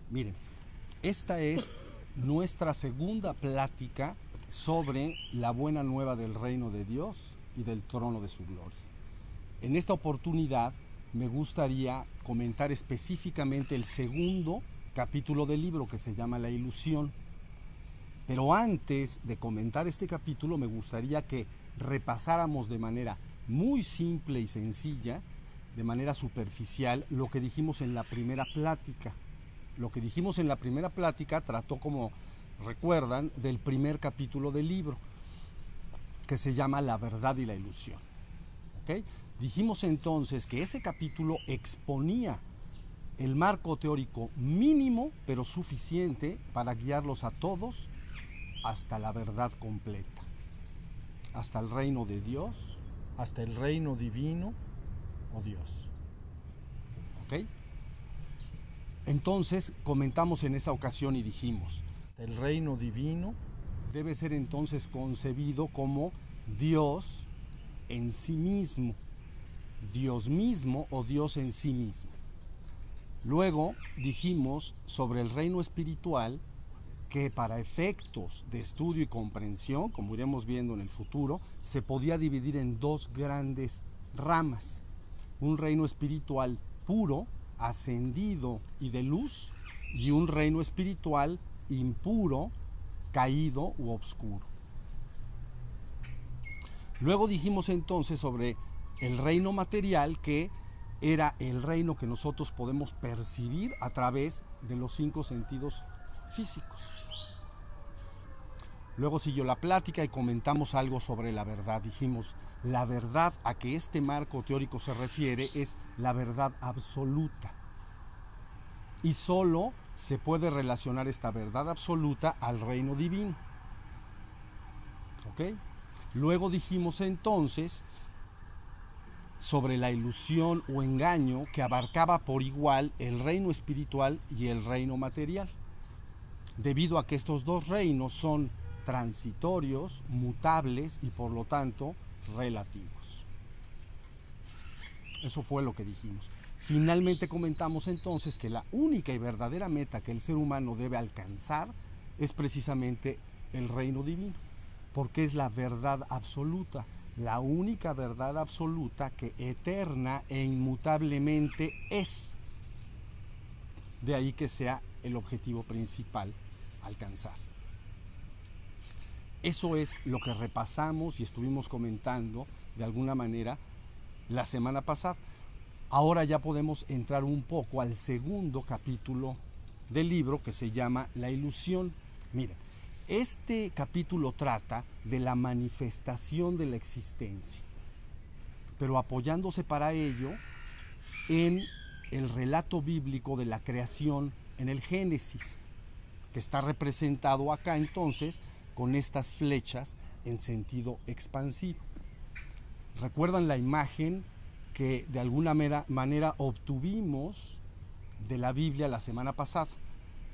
Miren, esta es nuestra segunda plática sobre la buena nueva del reino de Dios y del trono de su gloria. En esta oportunidad me gustaría comentar específicamente el segundo capítulo del libro, que se llama La Ilusión. Pero antes de comentar este capítulo, me gustaría que repasáramos de manera muy simple y sencilla, de manera superficial, lo que dijimos en la primera plática. Lo que dijimos en la primera plática trató, como recuerdan, del primer capítulo del libro, que se llama La verdad y la ilusión. ¿Okay? Dijimos entonces que ese capítulo exponía el marco teórico mínimo, pero suficiente para guiarlos a todos hasta la verdad completa, hasta el reino de Dios, hasta el reino divino o Dios. ¿Ok? Entonces comentamos en esa ocasión y dijimos, el reino divino debe ser entonces concebido como Dios en sí mismo, Dios mismo o Dios en sí mismo. Luego dijimos sobre el reino espiritual que para efectos de estudio y comprensión, como iremos viendo en el futuro, se podía dividir en dos grandes ramas. Un reino espiritual puro, ascendido y de luz, y un reino espiritual impuro, caído u obscuro. Luego dijimos entonces sobre el reino material, que era el reino que nosotros podemos percibir a través de los 5 sentidos físicos. Luego siguió la plática y comentamos algo sobre la verdad. Dijimos, la verdad a que este marco teórico se refiere es la verdad absoluta. Y solo se puede relacionar esta verdad absoluta al reino divino. ¿Ok? Luego dijimos entonces sobre la ilusión o engaño que abarcaba por igual el reino espiritual y el reino material, debido a que estos dos reinos son transitorios, mutables y por lo tanto relativos. Eso fue lo que dijimos. Finalmente comentamos entonces que la única y verdadera meta que el ser humano debe alcanzar es precisamente el reino divino, porque es la verdad absoluta, la única verdad absoluta que eterna e inmutablemente es. De ahí que sea el objetivo principal alcanzar. Eso es lo que repasamos y estuvimos comentando de alguna manera la semana pasada. Ahora ya podemos entrar un poco al segundo capítulo del libro, que se llama La Ilusión. Miren, este capítulo trata de la manifestación de la existencia, pero apoyándose para ello en el relato bíblico de la creación en el Génesis, que está representado acá entonces con estas flechas en sentido expansivo. ¿Recuerdan la imagen que de alguna manera obtuvimos de la Biblia la semana pasada?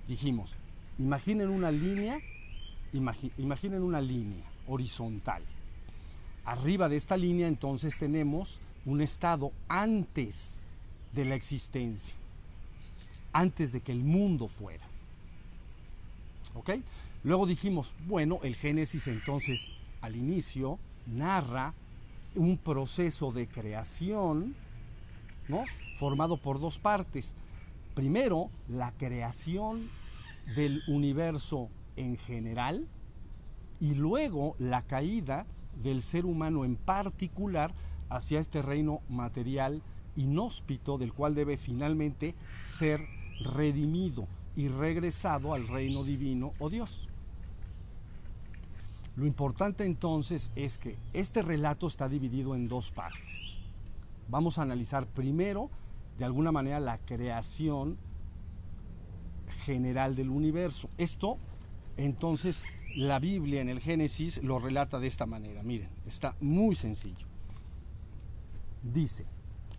Dijimos, imaginen una línea horizontal. Arriba de esta línea entonces tenemos un estado antes de la existencia, antes de que el mundo fuera. ¿Ok? Luego dijimos, bueno, el Génesis entonces al inicio narra un proceso de creación, ¿no?, formado por dos partes. Primero, la creación del universo en general, y luego la caída del ser humano en particular hacia este reino material inhóspito, del cual debe finalmente ser redimido y regresado al reino divino o Dios. Lo importante entonces es que este relato está dividido en dos partes. Vamos a analizar primero, de alguna manera, la creación general del universo. Esto, entonces, la Biblia en el Génesis lo relata de esta manera. Miren, está muy sencillo. Dice,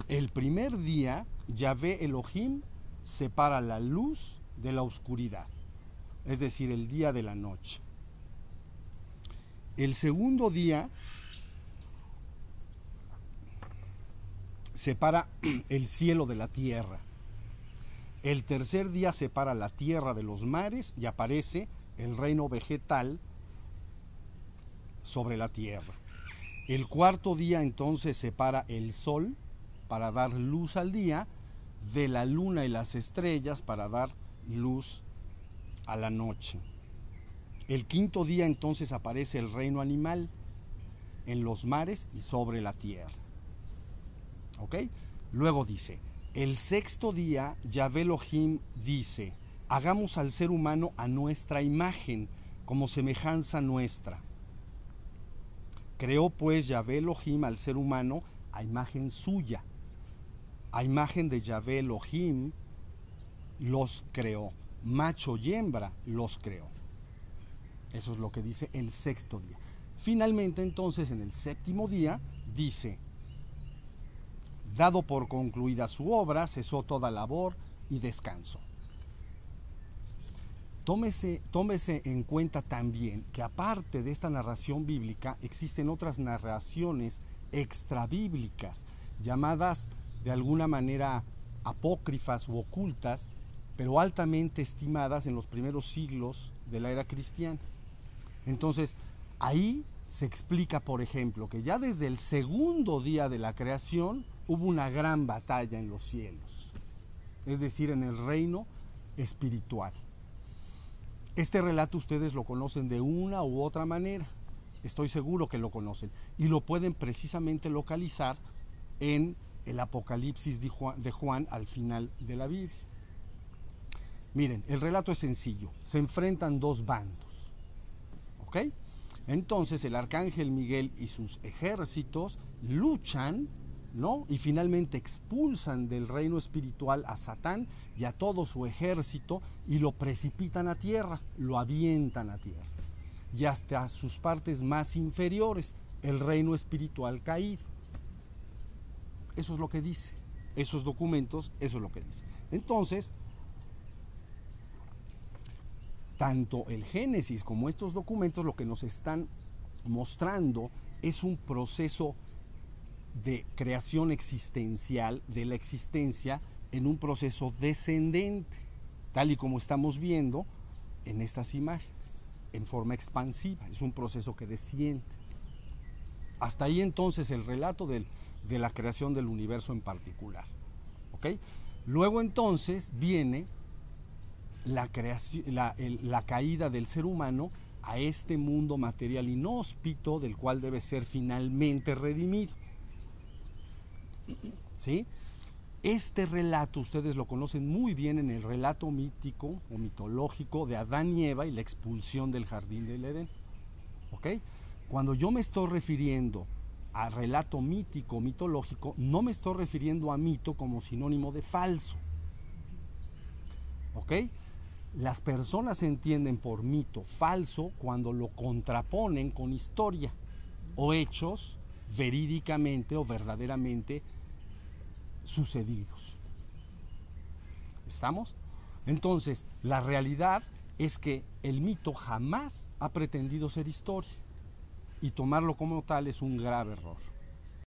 el primer día, Yahvé Elohim separa la luz de la oscuridad, es decir, el día de la noche. El segundo día separa el cielo de la tierra. El tercer día separa la tierra de los mares y aparece el reino vegetal sobre la tierra. El cuarto día entonces separa el sol para dar luz al día, de la luna y las estrellas para dar luz a la noche. El quinto día entonces aparece el reino animal en los mares y sobre la tierra. ¿Ok? Luego dice, el sexto día Yahvé Elohim dice, hagamos al ser humano a nuestra imagen, como semejanza nuestra. Creó pues Yahvé Elohim al ser humano a imagen suya. A imagen de Yahvé Elohim los creó. Macho y hembra los creó. Eso es lo que dice el sexto día. Finalmente entonces en el séptimo día dice, dado por concluida su obra, cesó toda labor y descanso. Tómese en cuenta también que aparte de esta narración bíblica existen otras narraciones extrabíblicas, llamadas de alguna manera apócrifas u ocultas, pero altamente estimadas en los primeros siglos de la era cristiana. Entonces, ahí se explica, por ejemplo, que ya desde el segundo día de la creación hubo una gran batalla en los cielos, es decir, en el reino espiritual. Este relato ustedes lo conocen de una u otra manera, estoy seguro que lo conocen, y lo pueden precisamente localizar en el Apocalipsis de Juan al final de la Biblia. Miren, el relato es sencillo, se enfrentan dos bandos, ¿ok? Entonces el arcángel Miguel y sus ejércitos luchan, ¿no? Y finalmente expulsan del reino espiritual a Satán y a todo su ejército y lo precipitan a tierra, lo avientan a tierra. Y hasta sus partes más inferiores, el reino espiritual caído. Eso es lo que dice. Esos documentos, eso es lo que dice. Entonces, tanto el Génesis como estos documentos lo que nos están mostrando es un proceso de creación existencial de la existencia en un proceso descendente, tal y como estamos viendo en estas imágenes, en forma expansiva, es un proceso que desciende. Hasta ahí entonces el relato de la creación del universo en particular, ¿ok? Luego entonces viene la caída del ser humano a este mundo material inhóspito del cual debe ser finalmente redimido. ¿Sí? Este relato ustedes lo conocen muy bien en el relato mítico o mitológico de Adán y Eva y la expulsión del jardín del Edén. ¿Ok? Cuando yo me estoy refiriendo a relato mítico, mitológico, no me estoy refiriendo a mito como sinónimo de falso. ¿Ok? Las personas entienden por mito falso cuando lo contraponen con historia o hechos verídicamente o verdaderamente sucedidos. ¿Estamos? Entonces, la realidad es que el mito jamás ha pretendido ser historia y tomarlo como tal es un grave error.